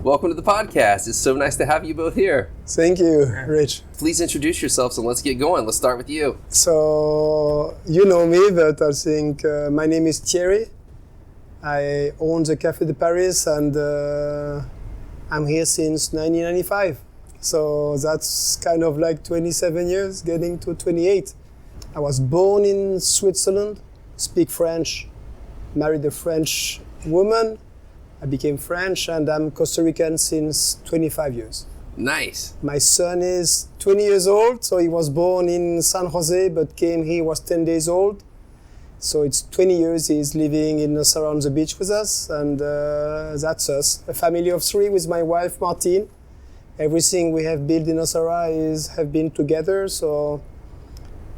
Welcome to the podcast. It's so nice to have you both here. Thank you, Rich. Please introduce yourselves and let's get going. Let's start with you. So, you know me, but I think my name is Thierry. I own the Café de Paris and I'm here since 1995. So that's kind of like 27 years, getting to 28. I was born in Switzerland, speak French, married a French woman. I became French and I'm Costa Rican since 25 years. Nice. My son is 20 years old, so he was born in San Jose, but came here, was 10 days old. So it's 20 years he's living in Nosara on the beach with us, and that's us. A family of three with my wife, Martín. Everything we have built in Nosara have been together, so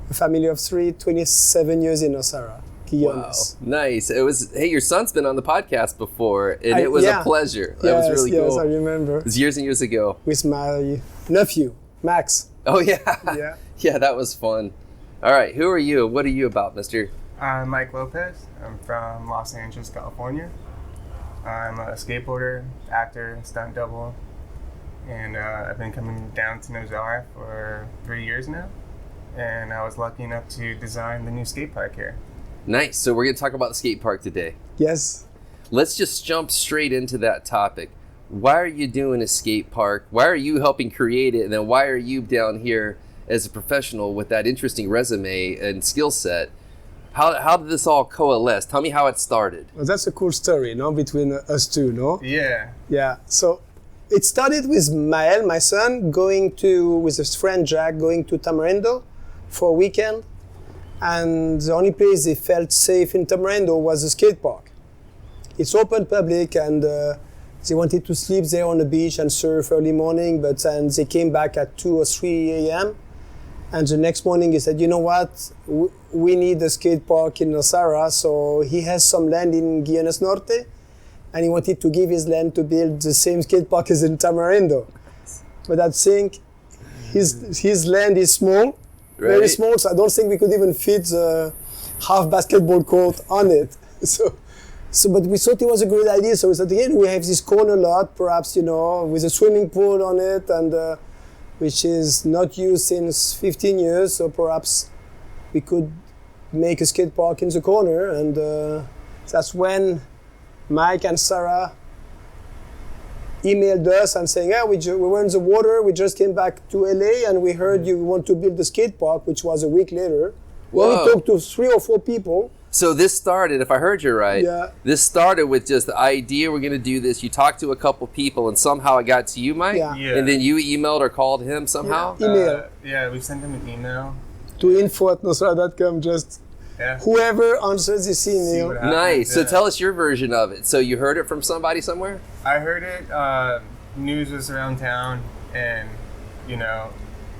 a family of three, 27 years in Nosara. Wow, nice. Hey, your son's been on the podcast before, and it was a pleasure. That was really cool. Yes, I remember. It was years and years ago. With my nephew, Max. Oh, yeah. Yeah, that was fun. All right, who are you? What are you about, mister? I'm Mike Lopez. I'm from Los Angeles, California. I'm a skateboarder, actor, stunt double, and I've been coming down to Nosara for 3 years now, and I was lucky enough to design the new skate park here. Nice. So we're going to talk about the skate park today. Yes. Let's just jump straight into that topic. Why are you doing a skate park? Why are you helping create it? And then why are you down here as a professional with that interesting resume and skill set? How did this all coalesce? Tell me how it started. Well, that's a cool story, no, between us two, no? Yeah. Yeah. So it started with Mael, my son, with his friend Jack, going to Tamarindo for a weekend. And the only place they felt safe in Tamarindo was the skate park. It's open public, and they wanted to sleep there on the beach and surf early morning, but then they came back at 2 or 3 a.m. And the next morning he said, you know what, we need a skate park in Nosara, so he has some land in Guianas Norte, and he wanted to give his land to build the same skate park as in Tamarindo. But I think his land is small, very small, so I don't think we could even fit the half basketball court on it. So, but we thought it was a great idea. So we said, again, we have this corner lot, perhaps, with a swimming pool on it, and which is not used since 15 years. So perhaps we could make a skate park in the corner. And that's when Mike and Sarah emailed us and saying, we were in the water, we just came back to LA and we heard you want to build a skate park, which was a week later. Well, we talked to 3 or 4 people. So this started, if I heard you right, this started with just the idea we're going to do this. You talked to a couple people and somehow it got to you, Mike? Yeah. And then you emailed or called him somehow? Email. Yeah, we sent him an email. To info@nosara.com, just whoever answers this email. Nice. So tell us your version of it. So you heard it from somebody somewhere? I heard it. News was around town, and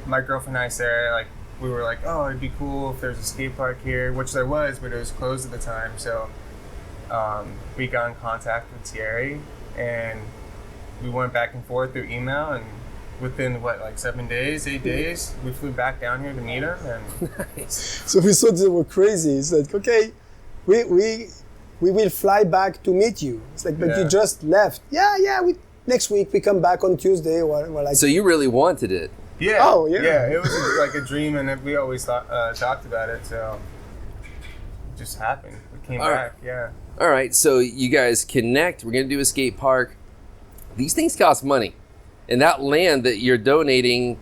my girlfriend and I, Sarah, we were like, oh, it'd be cool if there's a skate park here, which there was, but it was closed at the time. So we got in contact with Thierry, and we went back and forth through email, and within 8 days, we flew back down here to meet him. And nice. So we thought they were crazy. It's like, okay, we will fly back to meet you. It's like, but you just left. Yeah. Next week we come back on Tuesday. So you really wanted it. Yeah. Oh, yeah. Yeah, it was like a dream, and we always talked about it. So it just happened. We came back. Yeah. All right. So you guys connect. We're gonna do a skate park. These things cost money. And that land that you're donating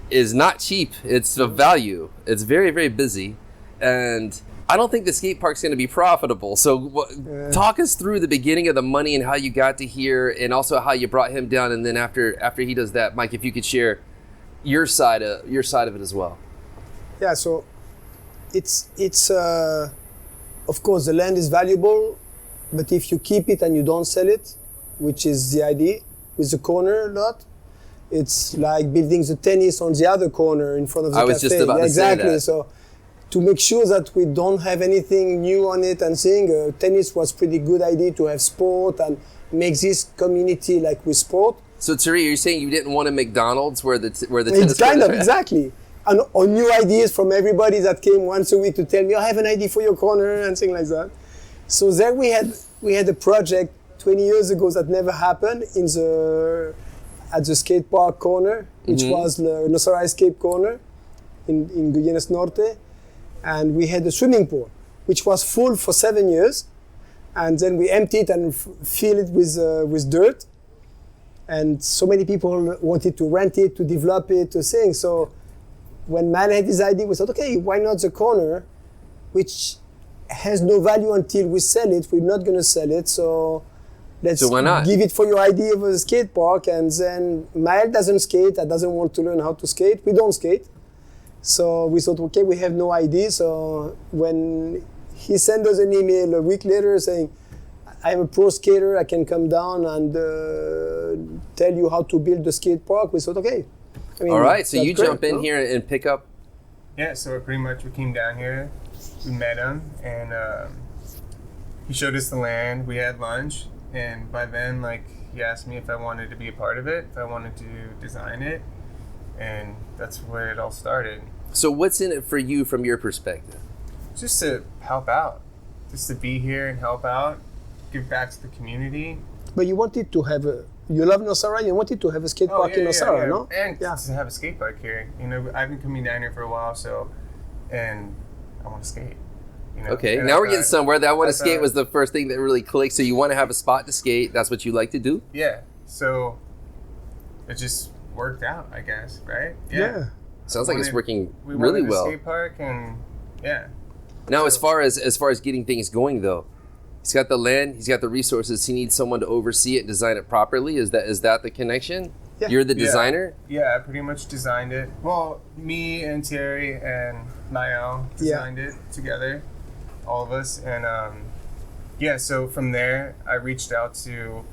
is not cheap. It's of value. It's very, very busy. And I don't think the skate park's going to be profitable. So talk us through the beginning of the money and how you got to here, and also how you brought him down. And then after he does that, Mike, if you could share your side of it as well. Yeah, so it's of course, the land is valuable, but if you keep it and you don't sell it, which is the idea, with the corner lot, it's like building the tennis on the other corner in front of the cafe. I was just about to say that. So to make sure that we don't have anything new on it and saying tennis was pretty good idea to have sport and make this community like with sport. So Thierry, you're saying you didn't want a McDonald's where the tennis It's kind of, exactly. And or new ideas from everybody that came once a week to tell me, I have an idea for your corner and things like that. So there we had a project 20 years ago that never happened at the skate park corner, which was the Nosara Escape corner in Guyanas Norte. And we had a swimming pool, which was full for 7 years. And then we emptied and filled it with dirt. And so many people wanted to rent it, to develop it, to sing. So when Mael had this idea, we thought, okay, why not the corner, which has no value until we sell it. We're not going to sell it, so let's why not? give it for your idea of a skate park. And then Mael doesn't skate, and doesn't want to learn how to skate. We don't skate. So we thought, okay, we have no idea. So when he sent us an email a week later saying, I'm a pro skater, I can come down and tell you how to build the skate park, we thought, okay. I mean, all right, so you great, jump in here and pick up. Yeah, so pretty much we came down here, we met him, and he showed us the land, we had lunch, and by then, like, he asked me if I wanted to be a part of it, if I wanted to design it, and that's where it all started. So what's in it for you from your perspective? Just to help out, just to be here and help out, give back to the community. But you wanted to have you love Nosara, you wanted to have a skate park in Nosara, no? And to have a skate park here. You know, I've been coming down here for a while, and I want to skate. You know? Okay, and now we're getting somewhere. That I want to skate was the first thing that really clicked. So you want to have a spot to skate. That's what you like to do? Yeah, so it just worked out, I guess, right? Yeah. Sounds like it's working we really wanted a well. skate park, and yeah. Now, as far as getting things going, though, he's got the land, he's got the resources. He needs someone to oversee it and design it properly. Is that the connection? Yeah. You're the designer? Yeah, I pretty much designed it. Well, me and Thierry and Mael designed it together, all of us. And so from there, I reached out to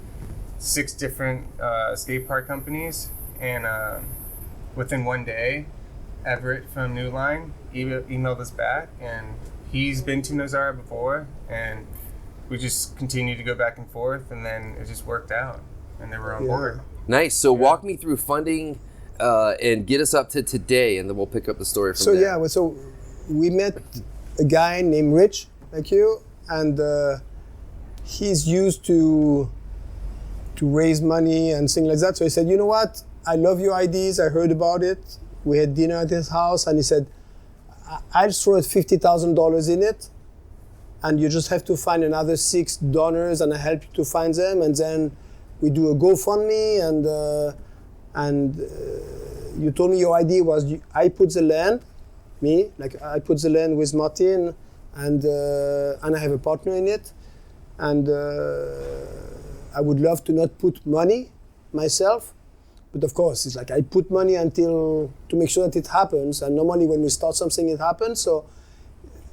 6 different skate park companies. And within one day, Everett from New Line emailed us back. And he's been to Nosara before. And we just continued to go back and forth, and then it just worked out, and they were on board. Nice. So walk me through funding and get us up to today, and then we'll pick up the story from there. So we met a guy named Rich, like you, and he's used to raise money and things like that. So he said, you know what? I love your ideas. I heard about it. We had dinner at his house, and he said, I'll throw $50,000 in it, and you just have to find another 6 donors, and I help you to find them, and then we do a GoFundMe, and you told me your idea was I put the land, I put the land with Martín, and I have a partner in it, and I would love to not put money myself, but of course it's like I put money to make sure that it happens, and normally when we start something it happens.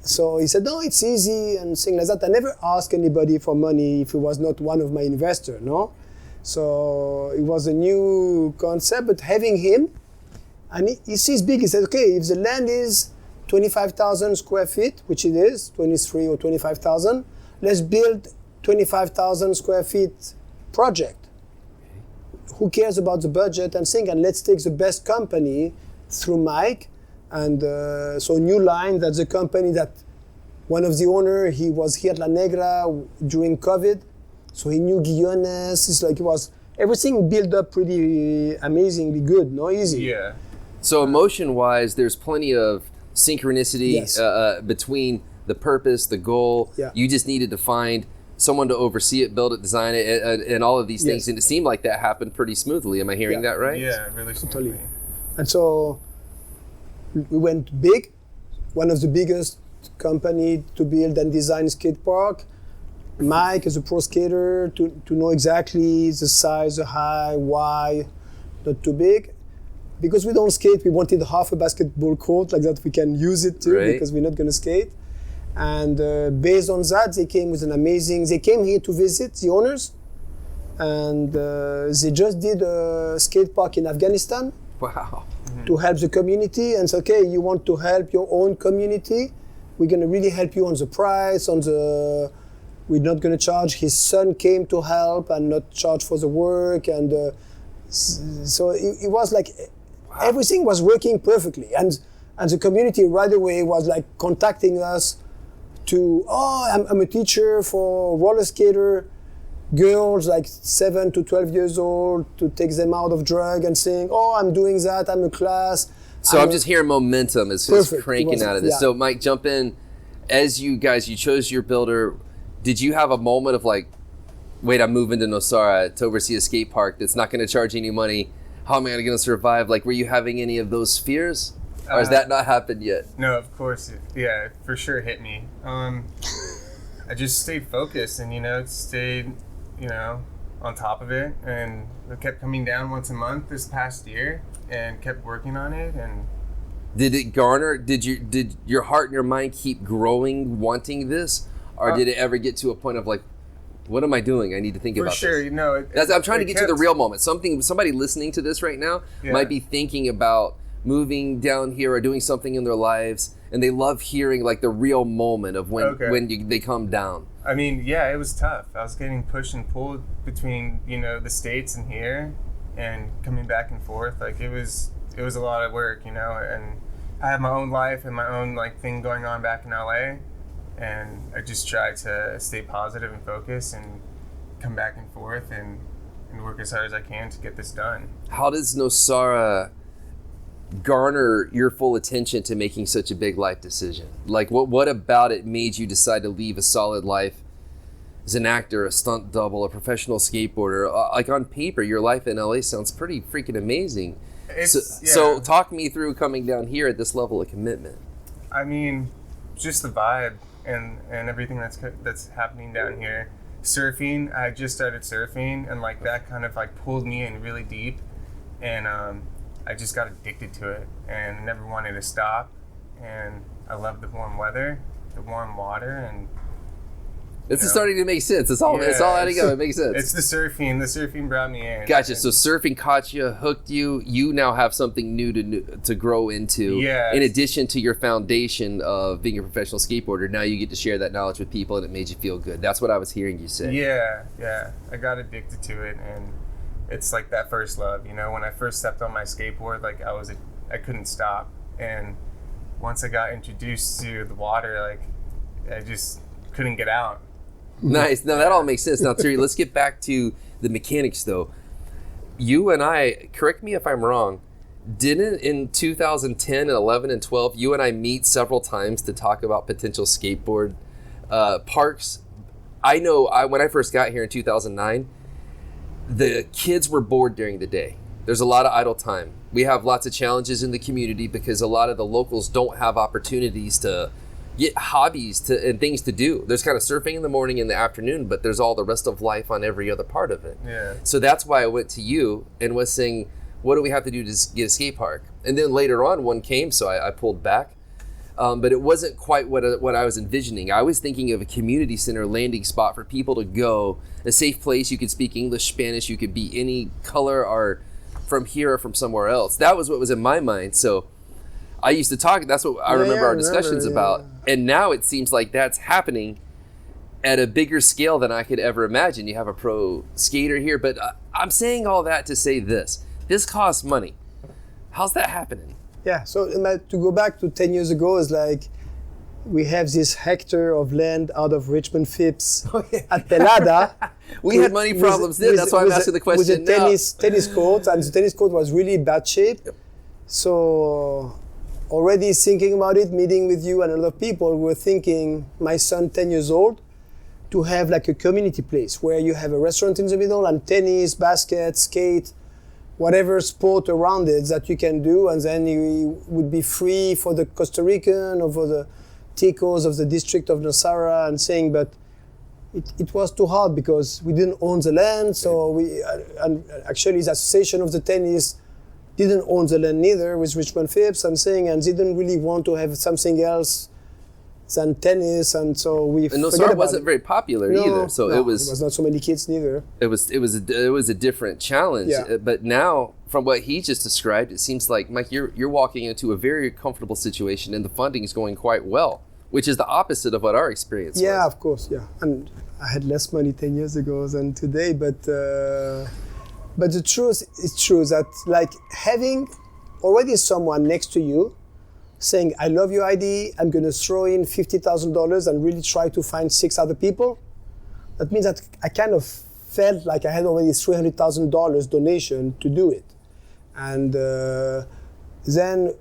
So he said, no, it's easy and things like that. I never asked anybody for money if it was not one of my investors, no? So it was a new concept, but having him, and he sees big, he said, okay, if the land is 25,000 square feet, which it is, 23 or 25,000, let's build 25,000 square feet project. Who cares about the budget and thing, and let's take the best company through Mike. And so New Line, that's a company that one of the owner, he was here at La Negra during COVID. So he knew Guyanas. It's like it was everything built up pretty amazingly good, no easy. Yeah. So emotion-wise, there's plenty of synchronicity between the purpose, the goal. Yeah. You just needed to find someone to oversee it, build it, design it, and all of these things. And it seemed like that happened pretty smoothly. Am I hearing that right? Yeah, really smoothly. Totally. And so we went big, one of the biggest company to build and design skate park. Mike is a pro skater to know exactly the size, the height, why, not too big. Because we don't skate, we wanted half a basketball court like that we can use it too, because we're not going to skate. And based on that, they came with they came here to visit the owners, and they just did a skate park in Afghanistan. Wow. To help the community, and say, okay, you want to help your own community, we're going to really help you on the price, we're not going to charge. His son came to help and not charge for the work, and so it was like everything was working perfectly, and the community right away was like contacting us to, I'm a teacher for roller skater, girls like 7 to 12 years old, to take them out of drug and saying, oh, I'm doing that, I'm a class. So I'm just hearing momentum is cranking out of this. Yeah. So Mike, jump in. As you guys, you chose your builder, did you have a moment of like, wait, I'm moving to Nosara to oversee a skate park that's not going to charge any money. How am I going to survive? Like, were you having any of those fears? Or has that not happened yet? No, of course. Yeah, for sure hit me. I just stayed focused and, stayed, on top of it. And it kept coming down once a month this past year and kept working on it. And did it garner, did your heart and your mind keep growing, wanting this? Or did it ever get to a point of like, what am I doing? I need to think about this. For sure, I'm trying to get to the real moment. Somebody listening to this right now might be thinking about moving down here or doing something in their lives, and they love hearing like the real moment of when they come down. I mean, yeah, it was tough. I was getting pushed and pulled between, the States and here, and coming back and forth. Like it was a lot of work, and I have my own life and my own like thing going on back in LA. And I just try to stay positive and focus and come back and forth and work as hard as I can to get this done. How does Nosara garner your full attention to making such a big life decision? Like what about it made you decide to leave a solid life as an actor, a stunt double, a professional skateboarder? Like on paper, your life in LA sounds pretty freaking amazing. So talk me through coming down here at this level of commitment. I mean, just the vibe. And everything that's happening down here. Surfing, I just started surfing, and like that kind of like pulled me in really deep, and I just got addicted to it and never wanted to stop. And I love the warm weather, the warm water, and it's starting to make sense. It's all adding up. It makes sense. It's the surfing. The surfing brought me in. Gotcha. So surfing caught you, hooked you. You now have something new to grow into. Yeah. In addition to your foundation of being a professional skateboarder, now you get to share that knowledge with people, and it made you feel good. That's what I was hearing you say. Yeah. I got addicted to it, and it's like that first love. When I first stepped on my skateboard, like I couldn't stop. And once I got introduced to the water, like I just couldn't get out. Nice. Now that all makes sense. Now, Thierry, let's get back to the mechanics, though. You and I, correct me if I'm wrong, didn't in 2010 and 11 and 12, you and I meet several times to talk about potential skateboard parks? I know when I first got here in 2009, the kids were bored during the day. There's a lot of idle time. We have lots of challenges in the community because a lot of the locals don't have opportunities to get hobbies and things to do. There's kind of surfing in the morning and the afternoon, but there's all the rest of life on every other part of it. Yeah. So that's why I went to you and was saying, what do we have to do to get a skate park? And then later on one came, so I pulled back. But it wasn't quite what I was envisioning. I was thinking of a community center landing spot for people to go, a safe place. You could speak English, Spanish, you could be any color or from here or from somewhere else. That was what was in my mind. So I used to talk, that's what I remember our discussions about. And now it seems like that's happening at a bigger scale than I could ever imagine. You have a pro skater here, but I'm saying all that to say this. This costs money. How's that happening? Yeah, so to go back to 10 years ago, it's like we have this hectare of land out of Richmond Phipps at Pelada. We had money problems then, that's why I'm asking the question now. With a tennis court, and the tennis court was really bad shape. Yep. So already thinking about it, meeting with you and a lot of people, we were thinking, my son, 10 years old, to have like a community place where you have a restaurant in the middle and tennis, basket, skate, whatever sport around it that you can do, and then you would be free for the Costa Rican or for the ticos of the district of Nosara, and saying, but it was too hard because we didn't own the land, so and actually the association of the tennis didn't own the land neither with Richmond Phipps, and didn't really want to have something else than tennis, and so we and Nosara wasn't very popular either, so it was not so many kids neither. It was a different challenge. Yeah. But now, from what he just described, it seems like, Mike, you're walking into a very comfortable situation, and the funding is going quite well, which is the opposite of what our experience was. Yeah, of course, yeah. And I had less money 10 years ago than today, but the truth is true that like having already someone next to you saying, I love your idea, I'm going to throw in $50,000 and really try to find 6 other people, that means that I kind of felt like I had already $300,000 donation to do it. And then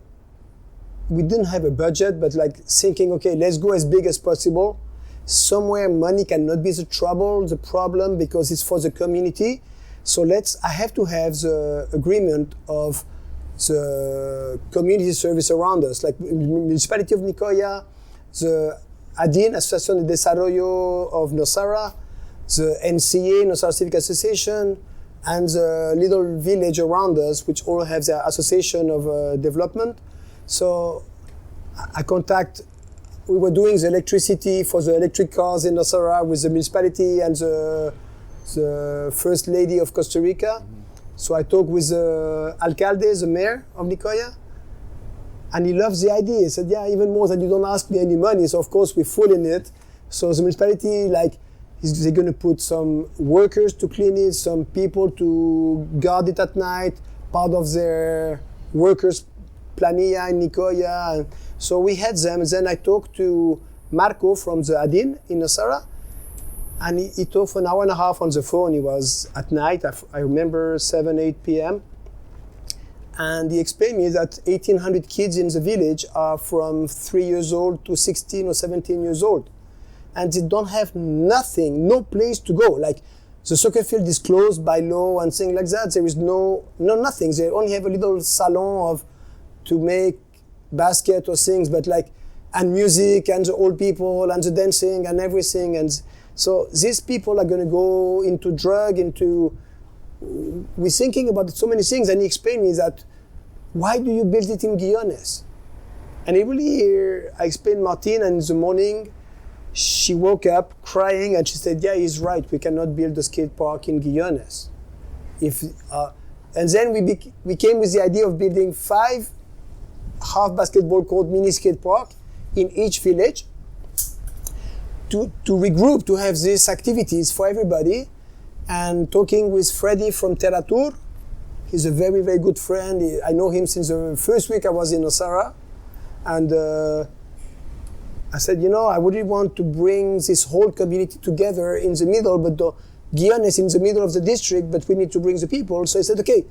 we didn't have a budget, but like thinking, okay, let's go as big as possible. Somewhere money cannot be the problem, because it's for the community. So I have to have the agreement of the community service around us, like municipality of Nicoya, the ADIN, Asociación de Desarrollo of Nosara, the NCA, Nosara Civic Association, and the little village around us, which all have their association of development. So we were doing the electricity for the electric cars in Nosara with the municipality and the First Lady of Costa Rica. So I talked with the alcalde, the mayor of Nicoya, and he loves the idea. He said, yeah, even more than you don't ask me any money, so of course we're full in it. So the municipality, they're going to put some workers to clean it, some people to guard it at night, part of their workers' planilla in Nicoya. And so we had them, and then I talked to Marco from the ADIN in Nosara, and he talked for an hour and a half on the phone. It was at night, I remember 7, 8 p.m. And he explained me that 1,800 kids in the village are from 3 years old to 16 or 17 years old. And they don't have nothing, no place to go. Like the soccer field is closed by law and things like that. There is nothing. They only have a little salon to make basket or things, and music and the old people and the dancing and everything. And so these people are going to go into we're thinking about so many things. And he explained me that, why do you build it in Guiones? And I explained Martín, and in the morning, she woke up crying and she said, yeah, he's right, we cannot build a skate park in Guiones. And then we came with the idea of building 5 half basketball court mini skate park in each village to regroup, to have these activities for everybody. And talking with Freddy from Terratur, he's a very, very good friend. I know him since the first week I was in Nosara. And I said, I really want to bring this whole community together in the middle, but Guion is in the middle of the district, but we need to bring the people. So I said, okay,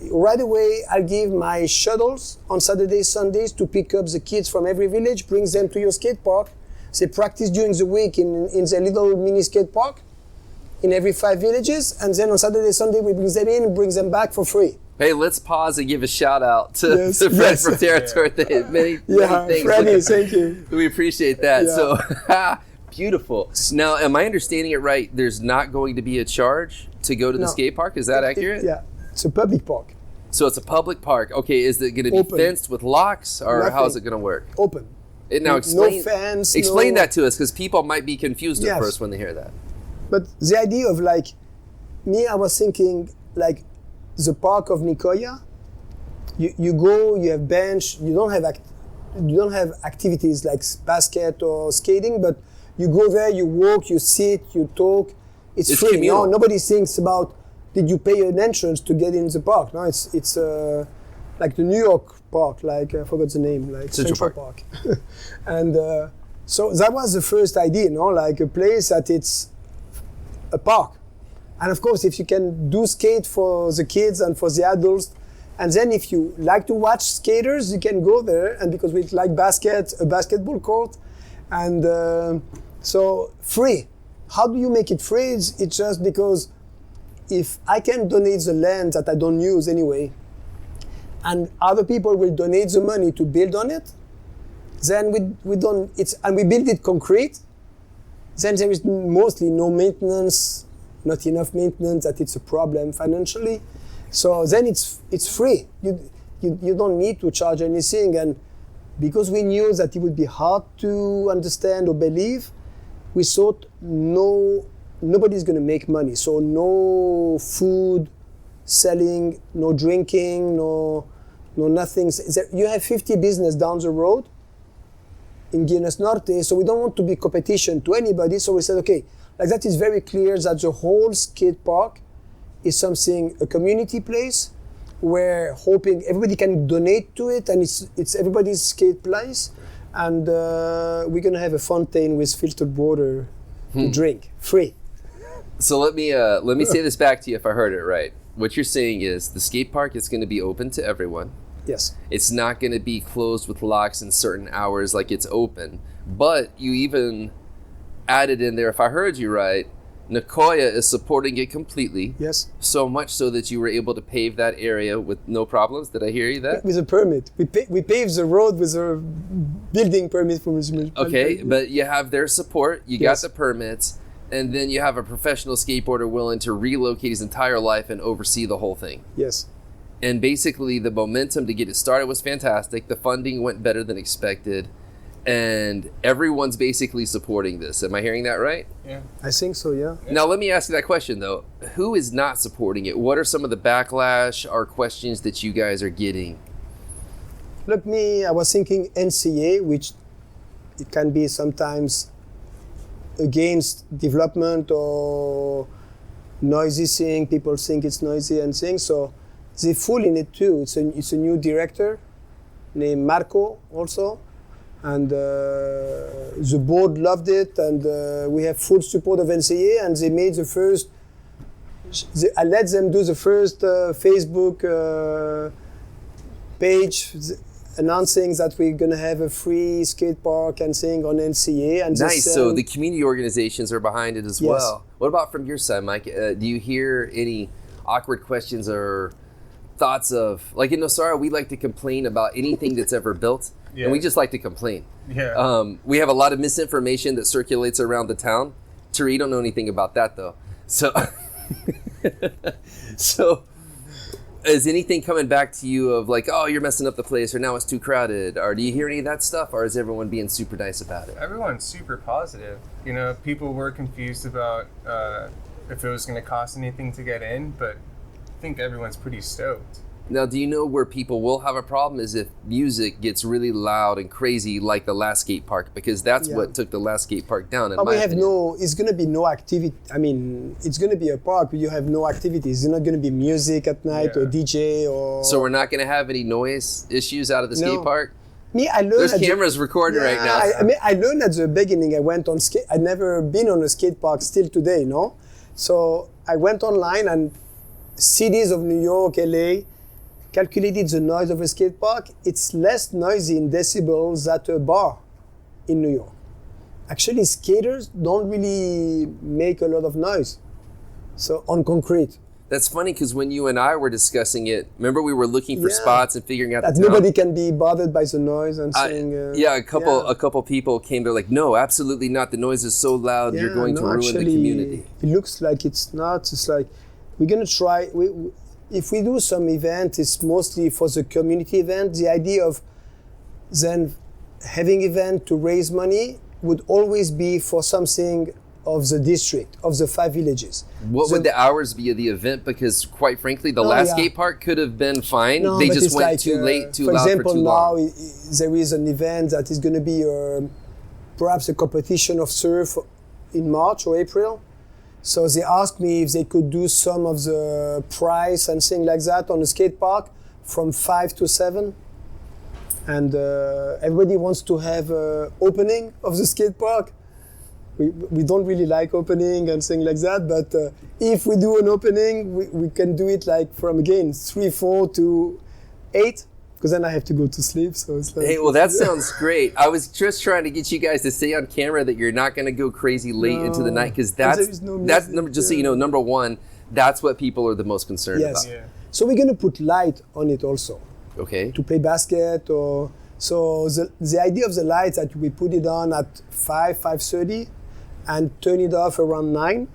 right away, I'll give my shuttles on Saturdays, Sundays to pick up the kids from every village, bring them to your skate park. They practice during the week in their little mini skate park in every 5 villages. And then on Saturday, Sunday, we bring them in and bring them back for free. Hey, let's pause and give a shout out to Fred from Territory. Many things. Freddie, thank you. We appreciate that. Yeah. So, beautiful. Now, am I understanding it right? There's not going to be a charge to go to the skate park? Is that accurate? Yeah, it's a public park. So it's a public park. Okay, is it going to be fenced with locks, or Nothing. how is it going to work? Open. Now explain, no fence. Explain that to us, because people might be confused at first when they hear that. But the idea of I was thinking the park of Nicoya. You go, you have bench. You don't have activities like basket or skating, but you go there, you walk, you sit, you talk. It's free. Communal. No, nobody thinks about, did you pay an entrance to get in the park? No, it's like the New York park, I forgot the name, Central Park. And so that was the first idea, a place that it's a park. And of course, if you can do skate for the kids and for the adults, and then if you like to watch skaters, you can go there, and because we like a basketball court, and so free. How do you make it free? It's just because if I can donate the land that I don't use anyway, and other people will donate the money to build on it, then we build it concrete, then there is mostly no maintenance, not enough maintenance, that it's a problem financially. So then it's free. You don't need to charge anything. And because we knew that it would be hard to understand or believe, we thought nobody's going to make money. So no food selling, no drinking, no nothing. You have 50 business down the road in Guiones Norte, so we don't want to be competition to anybody. So we said, okay, that is very clear that the whole skate park is a community place where hoping everybody can donate to it, and it's everybody's skate place. And we're going to have a fountain with filtered water to drink, free. So let me say this back to you if I heard it right. What you're saying is the skate park is going to be open to everyone. Yes. It's not going to be closed with locks in certain hours like it's open. But you even added in there, if I heard you right, Nicoya is supporting it completely. Yes. So much so that you were able to pave that area with no problems. Did I hear you that? With a permit. We paved the road with a building permit from the municipality. Okay, but you have their support, you Yes. got the permits, and then you have a professional skateboarder willing to relocate his entire life and oversee the whole thing. Yes. And basically the momentum to get it started was fantastic. The funding went better than expected. And everyone's basically supporting this. Am I hearing that right? Yeah. I think so, yeah. Now, let me ask you that question, though. Who is not supporting it? What are some of the backlash or questions that you guys are getting? Look, I was thinking NCA, which it can be sometimes against development or noisy thing. People think it's noisy and things. So they full in it too. It's a new director named Marco also. And the board loved it, and we have full support of NCA, and they made the first, I let them do the first Facebook page announcing that we're going to have a free skate park and thing on NCA. And Nice, so the community organizations are behind it as Yes. well. What about from your side, Mike? Do you hear any awkward questions or thoughts of, like in Nosara, we like to complain about anything that's ever built. Yeah. And we just like to complain. Yeah. We have a lot of misinformation that circulates around the town. Thierry, you don't know anything about that though. So, so is anything coming back to you of like, oh, you're messing up the place, or now it's too crowded, or do you hear any of that stuff, or is everyone being super nice about it? Everyone's super positive. You know, people were confused about if it was going to cost anything to get in, but I think everyone's pretty stoked. Now, do you know where people will have a problem is if music gets really loud and crazy like the last skate park, because that's Yeah. what took the last skate park down, in But my we have opinion. it's going to be no activity. I mean, it's going to be a park, but you have no activities. There's not going to be music at night Yeah. or DJ or... So we're not going to have any noise issues out of the skate No. park? I learned There's at the- cameras recording right now. I learned at the beginning. I went on skate. I'd never been on a skate park still today, no? So I went online and cities of New York, LA, calculated the noise of a skate park. It's less noisy in decibels than a bar in New York. Actually, skaters don't really make a lot of noise. So on concrete. That's funny because when you and I were discussing it, remember we were looking for Yeah. spots and figuring out That the town? nobody can be bothered by the noise and saying... a couple people came. They're like, no, absolutely not. The noise is so loud. You're going to ruin the community. It looks like it's not. It's like we're gonna try. If we do some event, it's mostly for the community event. The idea of then having event to raise money would always be for something of the district, of the 5 villages. What would the hours be of the event? Because quite frankly, the last skate park could have been fine. No, they but just it's went like, too late, too for loud example, for too now long. there is an event that is going to be perhaps a competition of surf in March or April. So they asked me if they could do some of the price and things like that on the skate park from 5 to 7. And everybody wants to have an opening of the skate park. We don't really like opening and things like that, but if we do an opening, we can do it like from, again, 3, 4 to 8, because then I have to go to sleep. So it's like, Hey, well, that sounds great. I was just trying to get you guys to say on camera that you're not going to go crazy late into the night, because there is no that's music, number. Just so you know, number one, that's what people are the most concerned Yes. about. Yeah. So we're going to put light on it also Okay. to play basket. Or so the idea of the lights that we put it on at 5:30, and turn it off around 9.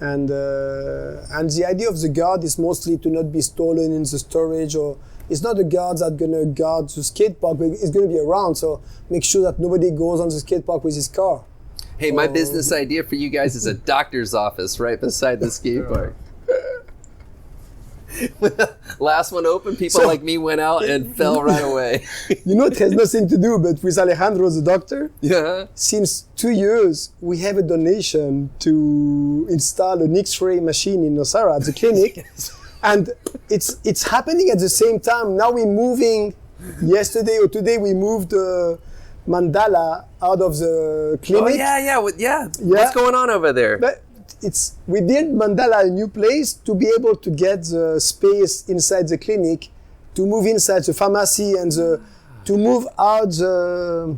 And the idea of the guard is mostly to not be stolen in the storage, or it's not the guards that are gonna guard the skate park, but it's gonna be around. So make sure that nobody goes on the skate park with his car. Hey, my business idea for you guys is a doctor's office right beside the skate park. Last one open, people So- like me went out and fell right away. You know, it has nothing to do, but with Alejandro, the doctor, Yeah. since 2 years, we have a donation to install an X-ray machine in Nosara at the clinic. And it's happening at the same time. Now we're moving, yesterday or today, we moved Mandala out of the clinic. Oh yeah. What's going on over there? But we built Mandala a new place to be able to get the space inside the clinic, to move inside the pharmacy and to move out the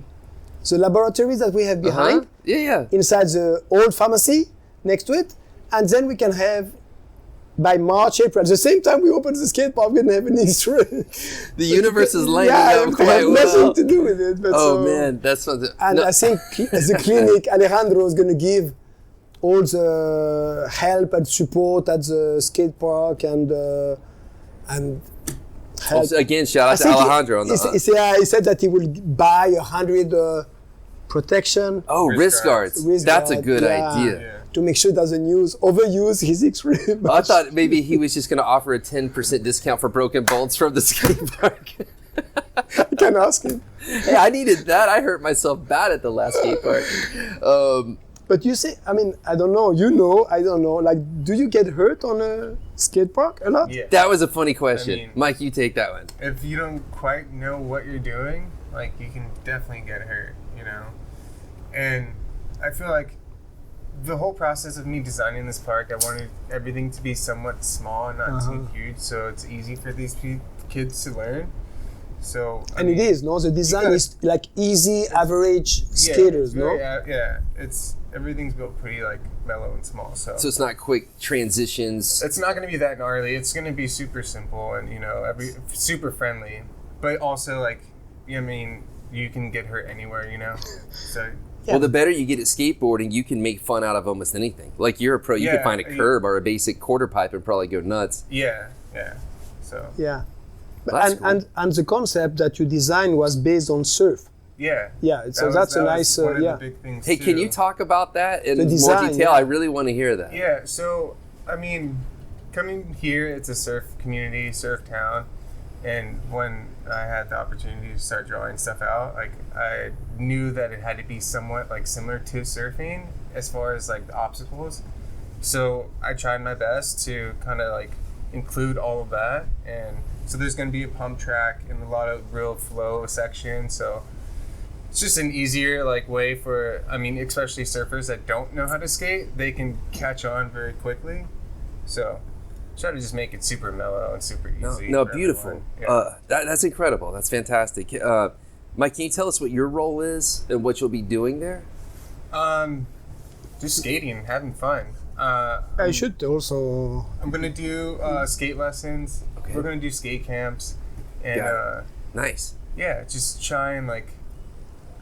laboratories that we have behind. Inside the old pharmacy next to it, and then we can have by March, April, at the same time we open the skate park, we can have an X-ray. The universe is lining up quite well. Nothing to do with it. But man, that's something. And I think as a clinic, Alejandro is going to give all the help and support at the skate park and help. Also, again, shout out to Alejandro. He said that he will buy 100 protection. Oh, wrist guards. That's a good idea. Yeah. To make sure it doesn't overuse his X-ray. I thought maybe he was just going to offer a 10% discount for broken bolts from the skate park. You can ask him. Hey, I needed that. I hurt myself bad at the last skate park. But you say, I mean, I don't know. I don't know. Like, do you get hurt on a skate park a lot? Yeah. That was a funny question. I mean, Mike, you take that one. If you don't quite know what you're doing, like, you can definitely get hurt, And I feel like the whole process of me designing this park, I wanted everything to be somewhat small and not too huge, so it's easy for these kids to learn. So and it is, no? The design is like easy, average skaters, no? Everything's built pretty like mellow and small. So it's not quick transitions. It's not going to be that gnarly. It's going to be super simple and super friendly, but also like you can get hurt anywhere, So. Yeah. Well, the better you get at skateboarding, you can make fun out of almost anything. Like you're a pro, you can find a curb or a basic quarter pipe and probably go nuts. Yeah. So. Yeah. Well, cool. And the concept that you designed was based on surf. Yeah. Yeah. So that's a nice. One of the big things hey, too. Can you talk about that in design, more detail? yeah. I really want to hear that. Yeah. So coming here, it's a surf community, surf town. And when I had the opportunity to start drawing stuff out, like I knew that it had to be somewhat like similar to surfing as far as like the obstacles. So I tried my best to kind of like include all of that. And so there's going to be a pump track and a lot of real flow section. So it's just an easier like way for, especially surfers that don't know how to skate, they can catch on very quickly. So try to just make it super mellow and super easy. No, beautiful. Yeah. That's incredible. That's fantastic. Mike, can you tell us what your role is and what you'll be doing there? Just skating and having fun. I should also. I'm going to do skate lessons. Okay. We're going to do skate camps. And nice. Yeah, just try and like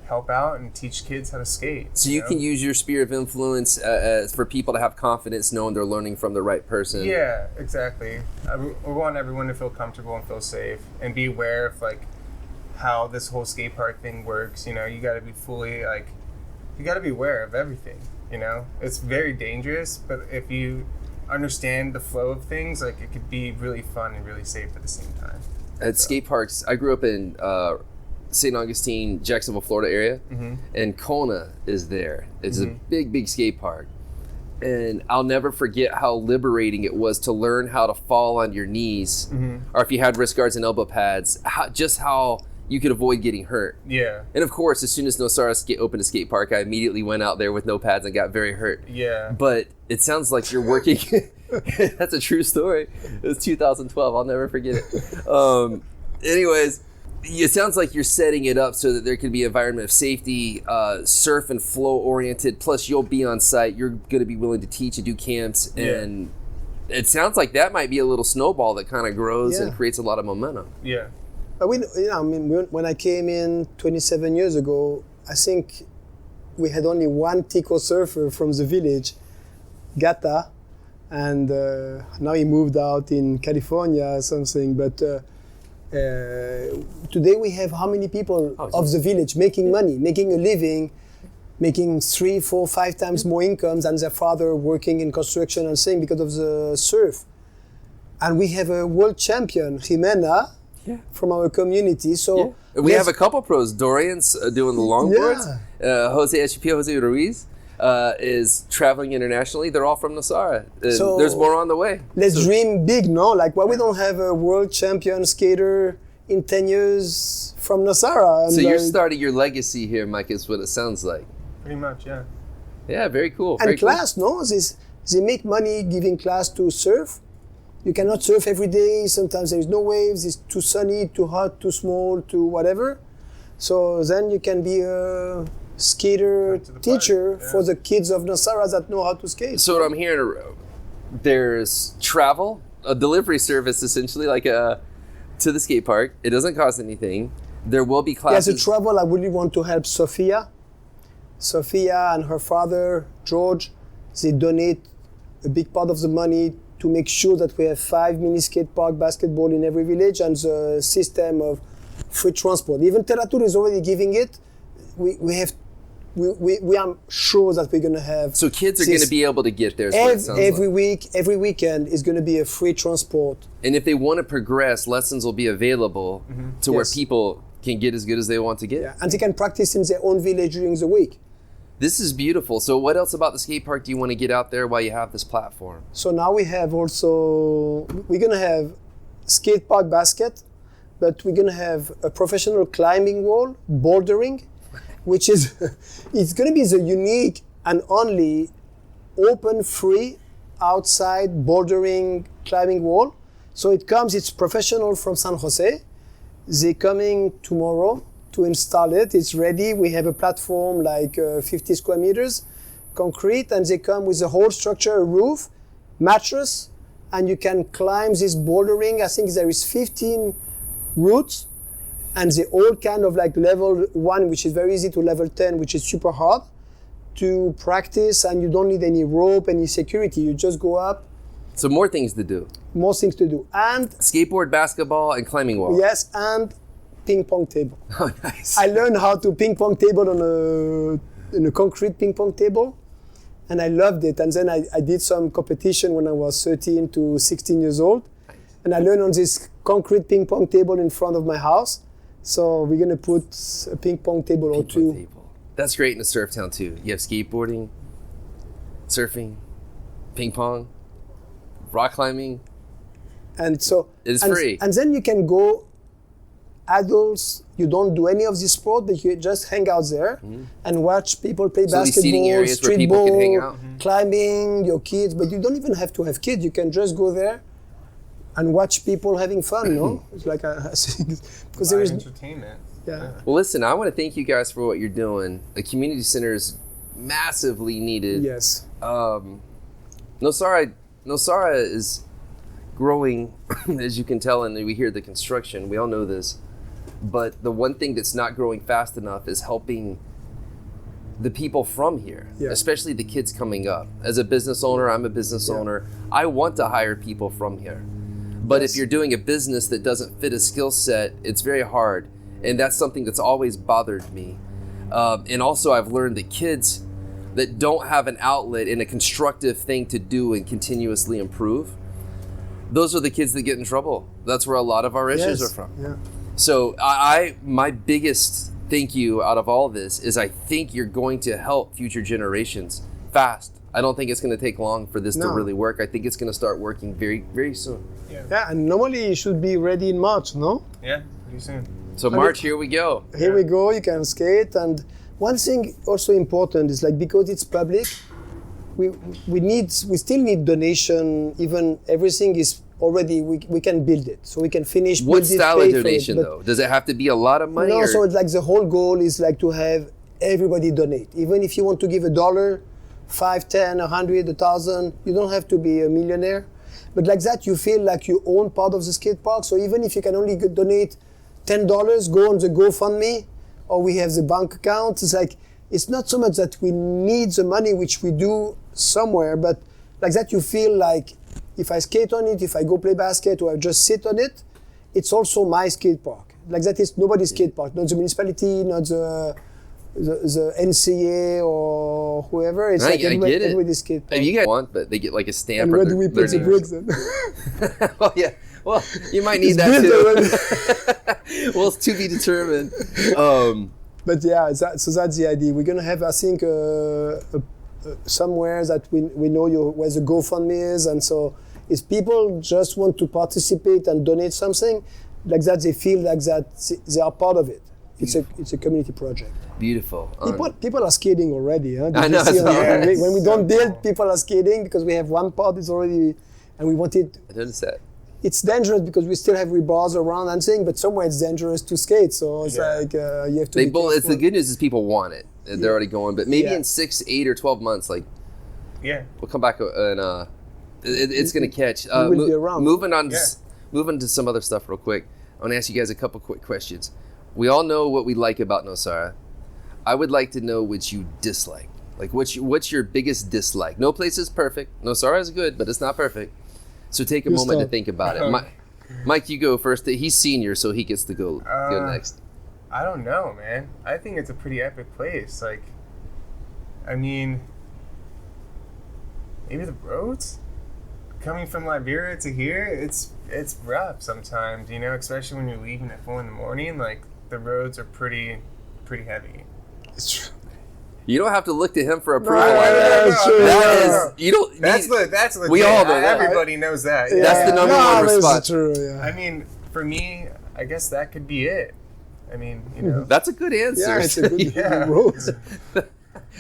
help out and teach kids how to skate. So you can use your sphere of influence for people to have confidence knowing they're learning from the right person. Yeah, exactly. We want everyone to feel comfortable and feel safe and be aware of like how this whole skate park thing works. You got to be fully like, you got to be aware of everything. It's very dangerous, but if you understand the flow of things, like it could be really fun and really safe at the same time. At skate parks, I grew up in St. Augustine, Jacksonville, Florida area, and Kona is there. It's a big, big skate park. And I'll never forget how liberating it was to learn how to fall on your knees, or if you had wrist guards and elbow pads, how you could avoid getting hurt. Yeah. And of course, as soon as Nosara opened a skate park, I immediately went out there with no pads and got very hurt. Yeah. But it sounds like you're working. That's a true story. It was 2012. I'll never forget it. Anyways, it sounds like you're setting it up so that there can be an environment of safety, surf and flow oriented. Plus, you'll be on site. You're going to be willing to teach and do camps. And it sounds like that might be a little snowball that kind of grows and creates a lot of momentum. Yeah. But when I came in 27 years ago, I think we had only one Tico surfer from the village, Gata, and now he moved out in California or something. But today we have how many people of the village making money, making a living, making 3, 4, 5 times more incomes than their father working in construction and saying because of the surf. And we have a world champion, Jimena, from our community. So we have a couple pros. Dorian's doing the longboards. Jose Ruiz is traveling internationally. They're all from Nosara. So there's more on the way. Let's dream big, no? Like, why we don't have a world champion skater in 10 years from Nosara? So you're starting your legacy here, Mike, is what it sounds like. Pretty much, yeah. Yeah, very cool. And very class, no? They make money giving class to surf. You cannot surf every day. Sometimes there is no waves. It's too sunny, too hot, too small, too whatever. So then you can be a skater teacher for the kids of Nosara that know how to skate. So what I'm hearing, there's travel, a delivery service essentially, like to the skate park. It doesn't cost anything. There will be classes. Yeah, the travel, I really want to help Sophia. Sophia and her father, George, they donate a big part of the money to make sure that we have 5 mini skate park basketball in every village and the system of free transport. Even Teratur is already giving it. We are sure that we're going to have. So kids are going to be able to get there. Every week, every weekend is going to be a free transport. And if they want to progress, lessons will be available to where people can get as good as they want to get. Yeah, and they can practice in their own village during the week. This is beautiful. So what else about the skate park do you want to get out there while you have this platform? So now we have also, we're going to have skate park basket, but we're going to have a professional climbing wall, bouldering, which is, it's going to be the unique and only open, free, outside bouldering climbing wall. So it's professional from San Jose. They're coming tomorrow to install it. It's ready. We have a platform like 50 square meters, concrete, and they come with a whole structure, a roof, mattress, and you can climb this bouldering. I think there is 15 routes, and they all kind of like level 1, which is very easy, to level 10, which is super hard to practice, and you don't need any rope, any security. You just go up. So more things to do. More things to do. And skateboard, basketball, and climbing wall. Yes, and ping pong table. Oh, nice. I learned how to ping pong table on a concrete ping pong table, and I loved it. And then I did some competition when I was 13 to 16 years old, and I learned on this concrete ping pong table in front of my house. So we're gonna put a ping pong table or two. Table. That's great in a surf town too. You have skateboarding, surfing, ping pong, rock climbing. And so it's free. And then you can go. Adults, you don't do any of this sport, but you just hang out there and watch people play basketball, street ball, climbing, your kids. But you don't even have to have kids. You can just go there and watch people having fun. No, it's like because there is entertainment. Yeah. Well, listen, I want to thank you guys for what you're doing. A community center is massively needed. Yes. Nosara is growing, as you can tell, and we hear the construction. We all know this. But the one thing that's not growing fast enough is helping the people from here, especially the kids coming up. As a business owner, I'm a business owner. I want to hire people from here. But if you're doing a business that doesn't fit a skill set, it's very hard. And that's something that's always bothered me. And also I've learned that kids that don't have an outlet and a constructive thing to do and continuously improve, those are the kids that get in trouble. That's where a lot of our issues are from. Yeah. So my biggest thank you out of all this is I think you're going to help future generations fast. I don't think it's going to take long for this to really work. I think it's going to start working very, very soon. Yeah, and normally it should be ready in March, no? Yeah, pretty soon. So March, here we go. Here we go, you can skate. And one thing also important is like, because it's public, we still need donation. Even everything is already, we can build it, so we can finish. What style of donation though? Does it have to be a lot of money? No, so it's like the whole goal is like to have everybody donate. Even if you want to give $1, 5, 10, 100, 1,000, you don't have to be a millionaire. But like that, you feel like you own part of the skate park. So even if you can only donate $10, go on the GoFundMe, or we have the bank account. It's like, it's not so much that we need the money, which we do somewhere, but like that you feel like if I skate on it, if I go play basket, or I just sit on it, it's also my skate park. Like that is nobody's skate park, not the municipality, not the NCA or whoever. It's like everybody's skate park. If you guys want, but they get like a stamp. And where do we put the bricks then? Oh yeah. Well, you might need that too. Well, it's to be determined. But yeah, so that's the idea. We're gonna have, I think, somewhere that we know where the GoFundMe is, and so if people just want to participate and donate something, like that, they feel like that they are part of it. It's a community project. Beautiful. People are skating already. Huh? I know, You see it's on- nice. when we So don't build, cool. people are skating because we have one part is already, and we wanted. I noticed that. It's dangerous because we still have rebars around and saying, but somewhere it's dangerous to skate. So it's Yeah. like you have to. They be both. It's the careful. good news is people want it. They're already going, but maybe Yeah. in 6, 8, or 12 months, like Yeah. we'll come back and it's gonna catch. will be around. Moving on, Yeah. moving to some other stuff real quick. I want to ask you guys a couple quick questions. We all know what we like about Nosara. I would like to know what you dislike. Like what's your biggest dislike? No place is perfect. Nosara is good, but it's not perfect. So take a You moment to start. think about it. Mike, you go first. He's senior, so he gets to go next. I don't know, man. I think it's a pretty epic place. Like, I mean, maybe the roads? Coming from Liberia to here, it's rough sometimes, you know, especially when you're leaving at 4 a.m. Like, the roads are pretty heavy. It's true. You don't have to look to him for approval. it's true. That is, you don't. That's legit. We all know that. Everybody knows that. Yeah. That's the number No, one but response. It's true. Yeah. I mean, for me, I guess that could be it. I mean, you know. That's a good answer. Yeah, it's a good Yeah. roads.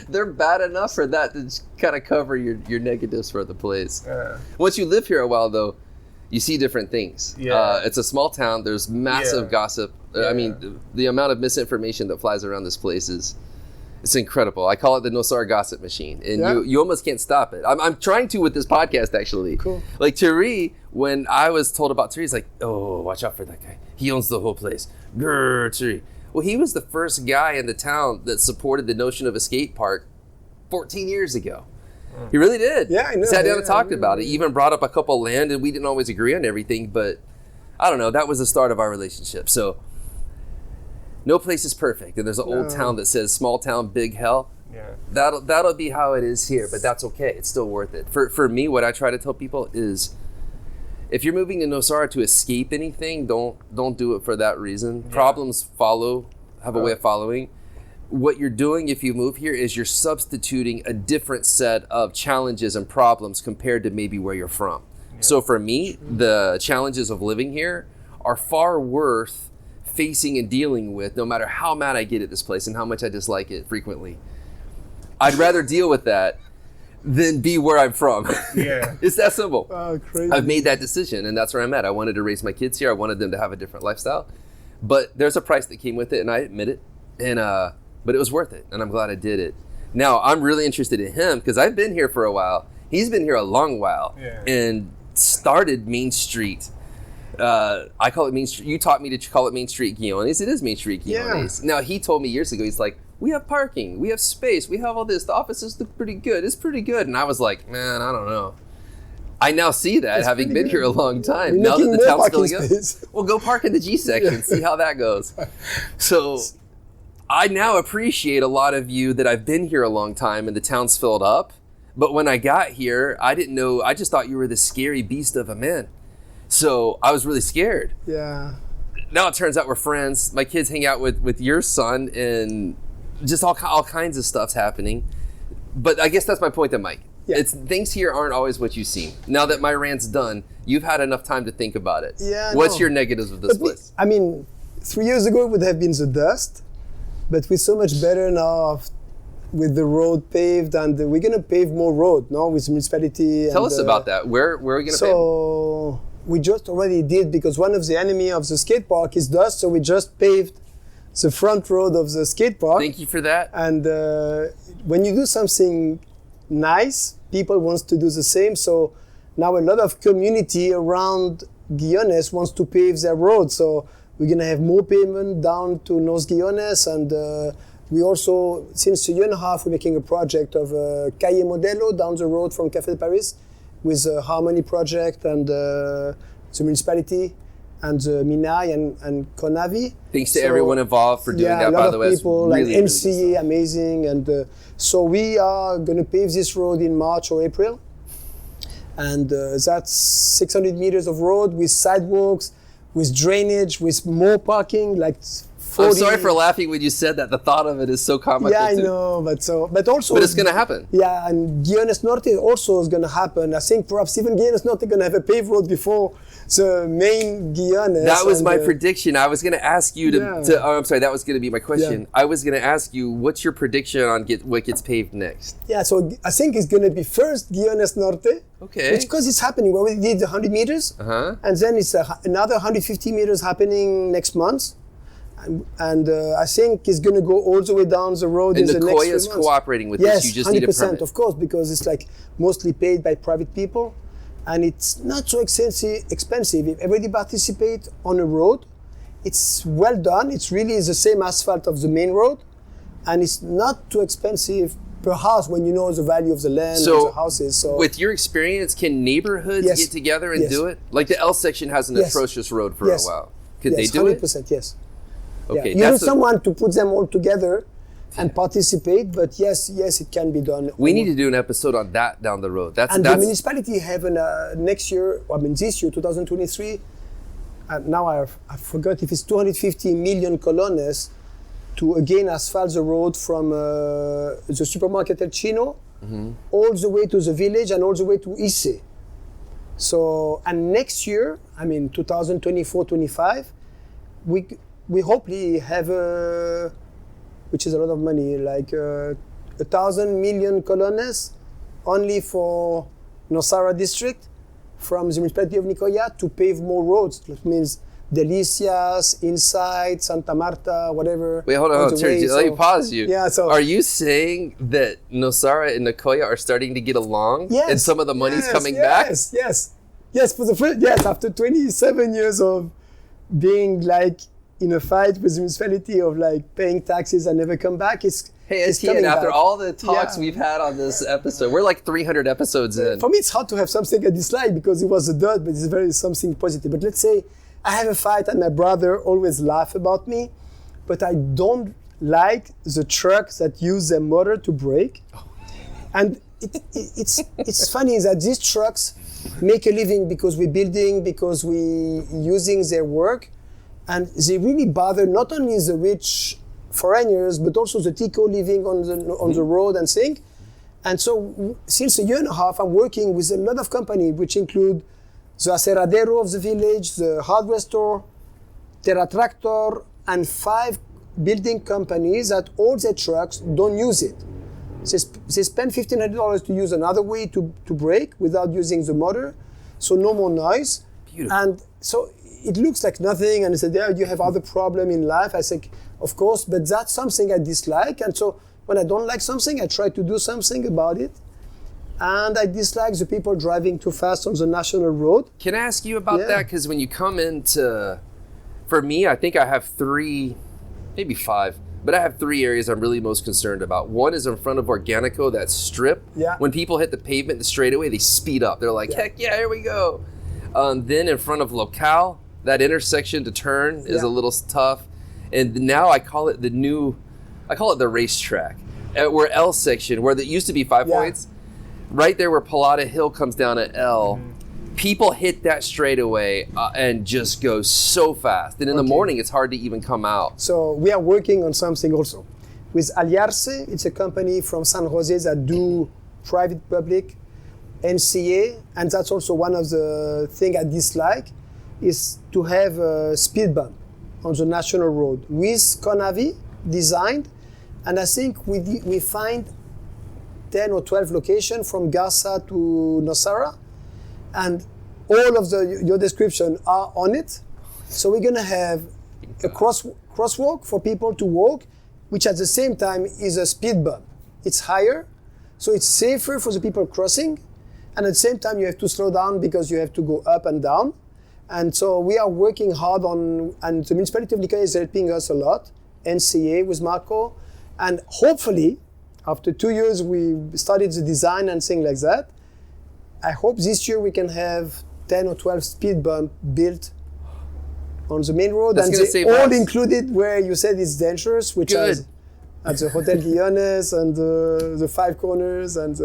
They're bad enough for that to kind of cover your negatives for the place. Yeah. Once you live here a while, though, you see different things. Yeah. It's a small town. There's massive Yeah. gossip. I Yeah. mean, the amount of misinformation that flies around this place is it's incredible. I call it the Nosara gossip machine, and Yeah. you almost can't stop it. I'm trying to with this podcast, actually. Cool. Like Thierry, when I was told about Thierry, he's like, "Oh, watch out for that guy. He owns the whole place." Grr, Thierry. Well, he was the first guy in the town that supported the notion of a skate park 14 years ago. He really did. Yeah, I know. Sat down Yeah, and talked yeah, about it. Even brought up a couple land, and we didn't always agree on everything, but I don't know. That was the start of our relationship. So no place is perfect, and there's an old No. town that says "small town, big hell." Yeah. That'll be how it is here, but that's okay. It's still worth it. For me, what I try to tell people is, if you're moving to Nosara to escape anything, don't do it for that reason. Problems have a way of following. What you're doing if you move here is you're substituting a different set of challenges and problems compared to maybe where you're from. So for me, the challenges of living here are far worth facing and dealing with, no matter how mad I get at this place and how much I dislike it frequently. I'd rather deal with that than be where I'm from. Yeah. It's that simple. Oh, crazy. I've made that decision, and that's where I'm at. I wanted to raise my kids here. I wanted them to have a different lifestyle, but there's a price that came with it, and I admit it. And but it was worth it, and I'm glad I did it. Now I'm really interested in him because I've been here for a while. He's been here a long while, and started Main Street. I call it Main Street. You taught me to call it Main Street Guiones. It is Main Street Guiones. Now he told me years ago. He's like, we have parking, we have space, we have all this. The offices look pretty good. It's pretty good. And I was like, man, I don't know. I now see that, It's having pretty been good. here a long time. We're Now that making the more town's parking filling up, space. we'll go park in the G section, see how that goes. So I now appreciate a lot of you that I've been here a long time and the town's filled up. But when I got here, I didn't know, I just thought you were this scary beast of a man. So I was really scared. Yeah. Now it turns out we're friends. My kids hang out with your son, and just all kinds of stuff's happening. But I guess that's my point, then, Mike. Yeah. It's things here aren't always what you seem. Now that my rant's done, you've had enough time to think about it. Yeah, What's no. your negatives of this place? I mean, 3 years ago it would have been the dust, but we're so much better now with the road paved, and we're gonna pave more road now with municipality. Tell us about that. Where are we gonna pay? So we just already did, because one of the enemy of the skate park is dust. So we just paved the front road of the skate park. Thank you for that. And when you do something nice, people wants to do the same. So now a lot of community around Guiones wants to pave their road. So we're gonna have more pavement down to North Guiones, and we also, since a year and a half, we're making a project of Calle Modelo down the road from Café de Paris with a Harmony project and the municipality and the Minai and Conavi. Thanks to everyone involved for doing Yeah, that, a by lot the of way. It's people, really, like really good MCA, stuff. amazing. And so we are going to pave this road in March or April. And that's 600 meters of road with sidewalks, with drainage, with more parking, like 40. I'm sorry for laughing when you said that. The thought of it is so comical. Yeah, I too. know, but also. But it's going to happen. Yeah, and Guiones Norte also is going to happen. I think perhaps even Guiones Norte going to have a paved road before the main Guiones. That was my prediction. I was going to ask you to. Yeah. Oh, I'm sorry. That was going to be my question. Yeah. I was going to ask you, what's your prediction on what gets paved next? Yeah, so I think it's going to be first Guiones Norte. Okay. Which, because it's happening, we already did 100 meters. Uh-huh. And then it's another 150 meters happening next month. And I think it's going to go all the way down the road And in the next few Nicoya months. is cooperating with yes, this. You just need a 100%, permit. of course, because it's like mostly paid by private people. And it's not so expensive. If everybody participates on a road, it's well done. It's really the same asphalt of the main road. And it's not too expensive per house when you know the value of the land and the houses. So with your experience, can neighborhoods Yes. get together and Yes. do it? Like the L section has an Yes. atrocious road for Yes. a while. Could yes, they do 100%, it? yes. Okay, Yeah. You need that's someone to put them all together and participate, but yes, it can be done. we need to do an episode on that down the road. That's And the municipality have next year, this year, 2023, and now I forgot if it's 250 million colones to again asphalt the road from the supermarket El Chino all the way to the village and all the way to Isse. So, and next year, 2024-25, we hopefully have which is a lot of money, like 1,000 million colones only for Nosara district from the municipality of Nicoya to pave more roads. That means Delicias, Inside, Santa Marta, whatever. Wait, hold all on. the Terry, way. let me So- pause you. Yeah, so- are you saying that Nosara and Nicoya are starting to get along? Yes, And some of the money's yes, coming back? Yes, for the first, after 27 years of being like in a fight with the municipality of like paying taxes and never come back, it's Etienne, coming after back. all the talks Yeah. we've had on this episode, we're like 300 episodes in. For me, it's hard to have something I dislike because it was a dirt, but it's very something positive. But let's say I have a fight and my brother always laugh about me, but I don't like the trucks that use their motor to brake. And it's funny that these trucks make a living because we're building, because we're using their work, and they really bother not only the rich foreigners, but also the Tico living on the road and thing. And so since a year and a half, I'm working with a lot of companies, which include the aseradero of the village, the hardware store, Terra Tractor, and 5 building companies that all their trucks don't use it. They spend $1,500 to use another way to brake without using the motor, so no more noise. Beautiful. And so it looks like nothing, and they said, yeah, you have other problem in life. I think, of course, but that's something I dislike. And so when I don't like something, I try to do something about it. And I dislike the people driving too fast on the national road. Can I ask you about Yeah. that? Because when you come into, for me, I think I have 3, maybe 5, but I have 3 areas I'm really most concerned about. One is in front of Organico, that strip. Yeah. When people hit the pavement, the straightaway, they speed up. They're like, Yeah. heck yeah, here we go. Then in front of Locale, that intersection to turn is Yeah. a little tough. And now I call it the racetrack. Where L section, where there used to be 5 Yeah. points, right there where Pilata Hill comes down at L, people hit that straightaway and just go so fast. And in the Okay. morning, it's hard to even come out. So we are working on something also. With Aliarce, it's a company from San Jose that do private-public, NCA, and that's also one of the things I dislike, is to have a speed bump on the national road with Conavi designed, and I think we find 10 or 12 locations from Garza to Nosara, and all of your description are on it. So we're gonna have a crosswalk for people to walk, which at the same time is a speed bump. It's higher, so it's safer for the people crossing, and at the same time you have to slow down because you have to go up and down. And so we are working hard on, and the municipality of Nicoya is helping us a lot, NCA with Marco, and hopefully, after 2 years we started the design and things like that, I hope this year we can have 10 or 12 speed bump built on the main road, That's and gonna they save all lives. included where you said it's dangerous, which Good. is at the Hotel Guiones and the 5 corners, and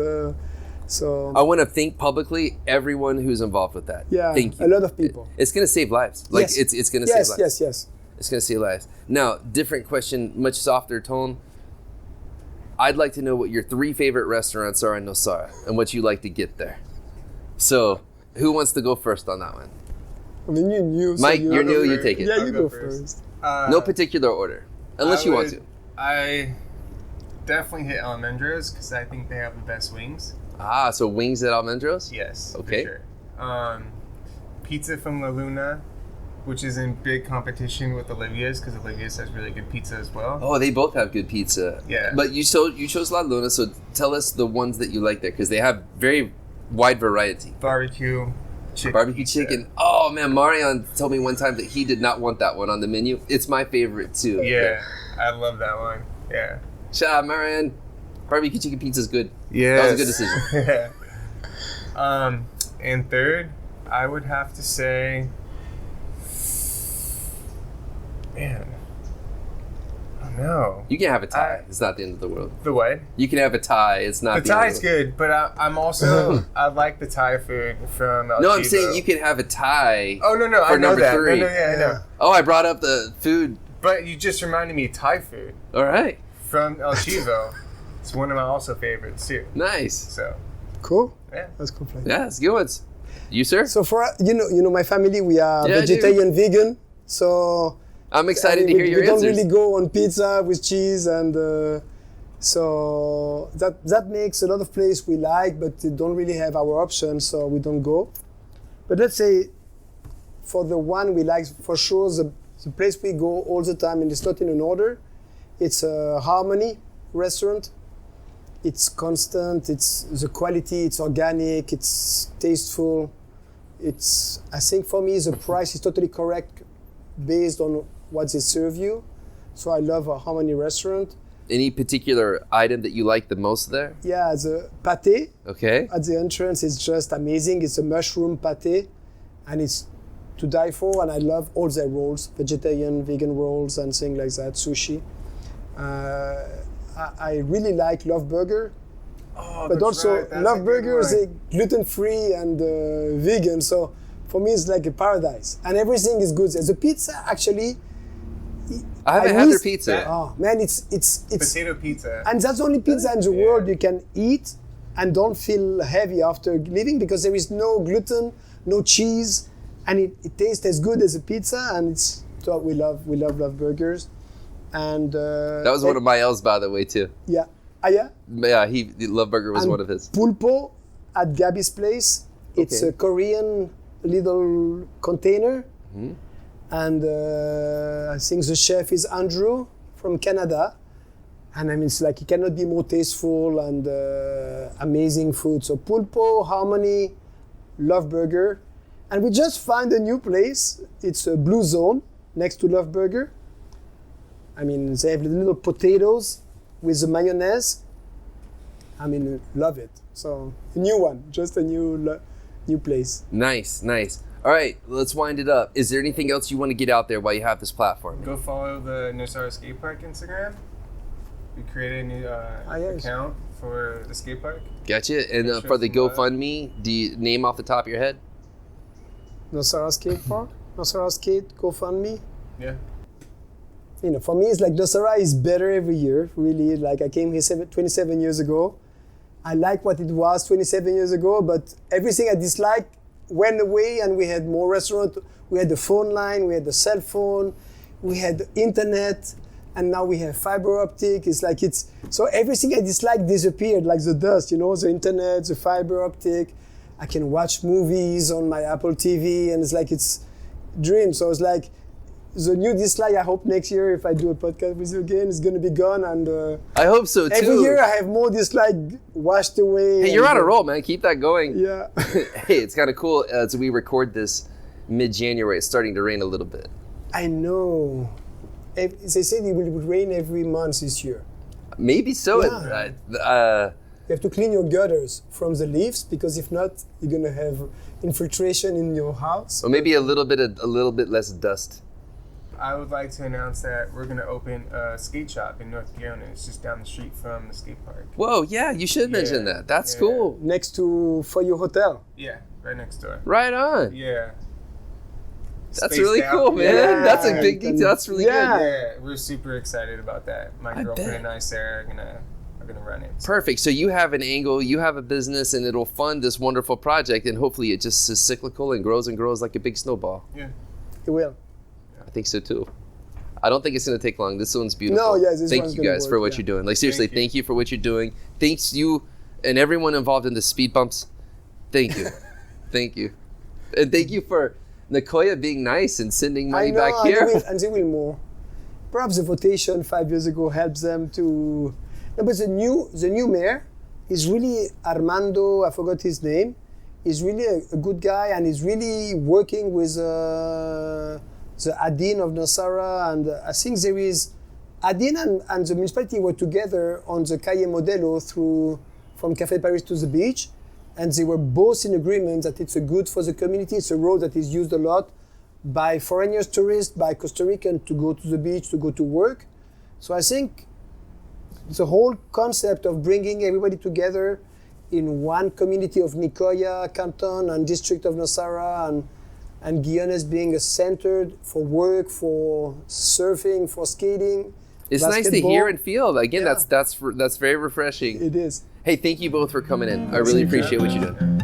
so I want to thank publicly everyone who's involved with that. yeah, Thank you. a lot of people. It's going to save lives. Like Yes. it's going to Yes, save lives. yes. It's gonna save lives. Now, different question, much softer tone. I'd like to know what your 3 favorite restaurants are in Nosara and what you like to get there. So, who wants to go first on that one? I mean, you're new. Mike, so you're new. You take it. Yeah, I'll you go go first. first. No particular order, unless you want to. I definitely hit Almendros because I think they have the best wings. Ah, so wings at Almendros? Yes. Okay. For sure. Pizza from La Luna, which is in big competition with Olivia's because Olivia's has really good pizza as well. Oh, they both have good pizza. Yeah. But you chose La Luna, so tell us the ones that you like there because they have very wide variety. Barbecue chicken. Barbecue pizza. chicken. Oh man, Marion told me one time that he did not want that one on the menu. It's my favorite too. Yeah, I love that one. Yeah. Shout out, Marion. Barbecue chicken pizza is good. Yeah. That was a good decision. Yeah. And third, I would have to say, man, oh no. You can have a tie. It's not the end of the world. The what? You can have a tie. It's not The the end Thai's of the world. good, but I'm also I like the Thai food from El No, I'm Chivo. saying you can have a tie. Oh no, I for know number that. 3. No, yeah, I know. Oh, I brought up the food. But you just reminded me of Thai food All right. from El Chivo. It's one of my also favorites too. Nice. So Cool. yeah. That's cool. Yeah, it's good ones. You, sir? So for you know, my family, we are Yeah, vegetarian, vegan. So I'm excited I mean, to hear your we answers. don't really go on pizza with cheese, and so that makes a lot of places we like, but they don't really have our options, so we don't go. But let's say for the one we like, for sure, the place we go all the time, and it's not in an order. It's a Harmony restaurant. It's constant. It's the quality. It's organic. It's tasteful. It's, I think for me, the price is totally correct based on what they serve you. So I love a Harmony restaurant. Any particular item that you like the most there? Yeah, the pâté Okay. at the entrance is just amazing. It's a mushroom pâté, and it's to die for. And I love all their rolls, vegetarian, vegan rolls, and things like that. Sushi. I really like Love Burger, Oh, but that's also right. That's a Love good Burger is one. gluten-free and vegan. So for me, it's like a paradise, and everything is good. The pizza actually. I haven't I had their miss- pizza. Oh man, it's potato pizza. and that's the only pizza in the Yeah. world you can eat and don't feel heavy after leaving because there is no gluten, no cheese, and it tastes as good as a pizza. And it's so we love Love Burgers, and That was one of my L's, by the way, too. yeah, yeah. Yeah, Love Burger was And one of his. Pulpo at Gabby's place. It's Okay. a Korean little container. Mm-hmm. And I think the chef is Andrew from Canada. And I mean, it's like it cannot be more tasteful and amazing food. So Pulpo, Harmony, Love Burger. And we just find a new place. It's a Blue Zone next to Love Burger. I mean, they have little potatoes with the mayonnaise. I mean, love it. So a new one, just a new place. Nice, nice. All right, let's wind it up. Is there anything else you want to get out there while you have this platform? Go follow the Nosara Skatepark Instagram. We created a new yes. account for the skate park. Gotcha. And Show for the some love. GoFundMe, do you name off the top of your head? Nosara Skatepark, Nosara Skate, GoFundMe. Yeah. You know, for me, it's like Nosara is better every year, really. Like I came here 27 years ago. I like what it was 27 years ago, but everything I disliked went away, and we had more restaurants. We had the phone line, we had the cell phone, we had the internet, and now we have fiber optic. It's like so everything I disliked disappeared like the dust, you know, the internet, the fiber optic. I can watch movies on my Apple TV, and it's like it's dream. So it's like the new dislike, I hope next year if I do a podcast with you again, is gonna be gone, and I hope so, too. every year I have more dislike washed away. Hey, you're and, on a roll, man. Keep that going. Yeah. Hey, it's kind of cool. So we record this mid-January. It's starting to rain a little bit. I know. They said it will rain every month this year. Maybe so. Yeah. You have to clean your gutters from the leaves, because if not, you're gonna have infiltration in your house. Or maybe a little bit less dust. I would like to announce that we're going to open a skate shop in North Carolina. It's just down the street from the skate park. Whoa, yeah, you should mention Yeah, that. That's yeah. Next to For Your Hotel. Yeah, right next door. Right on. Yeah. That's spaced really out. cool, man. Yeah. That's a big And- detail. That's really yeah. good. Yeah, we're super excited about that. My I girlfriend bet. and I, Sarah, are gonna run it. Perfect. So you have an angle, you have a business, and it'll fund this wonderful project, and hopefully it just is cyclical and grows like a big snowball. Yeah. It will. I think so too. I don't think it's going to take long. This one's beautiful. No, yeah, this Thank one's you gonna guys work, for what yeah. you're doing. Like seriously, Thank you. thank you for what you're doing. Thanks you and everyone involved in the speed bumps. Thank you. Thank you. And thank you for Nicoya being nice and sending money back and here. and they will more. Perhaps the votation 5 years ago helps them to. No, but the new mayor is really Armando. I forgot his name. He's really a good guy, and he's really working with the ADIN of Nosara. And I think there is ADIN and the municipality were together on the Calle Modelo from Café Paris to the beach. And they were both in agreement that it's a good for the community. It's a road that is used a lot by foreigners, tourists, by Costa Ricans to go to the beach, to go to work. So I think the whole concept of bringing everybody together in one community of Nicoya, Canton, and district of Nosara, and Guiones being a center for work, for surfing, for skating. It's nice to basketball. hear and feel. Again, Yeah. that's very refreshing. It is. Hey, thank you both for coming in. I really appreciate what you're doing.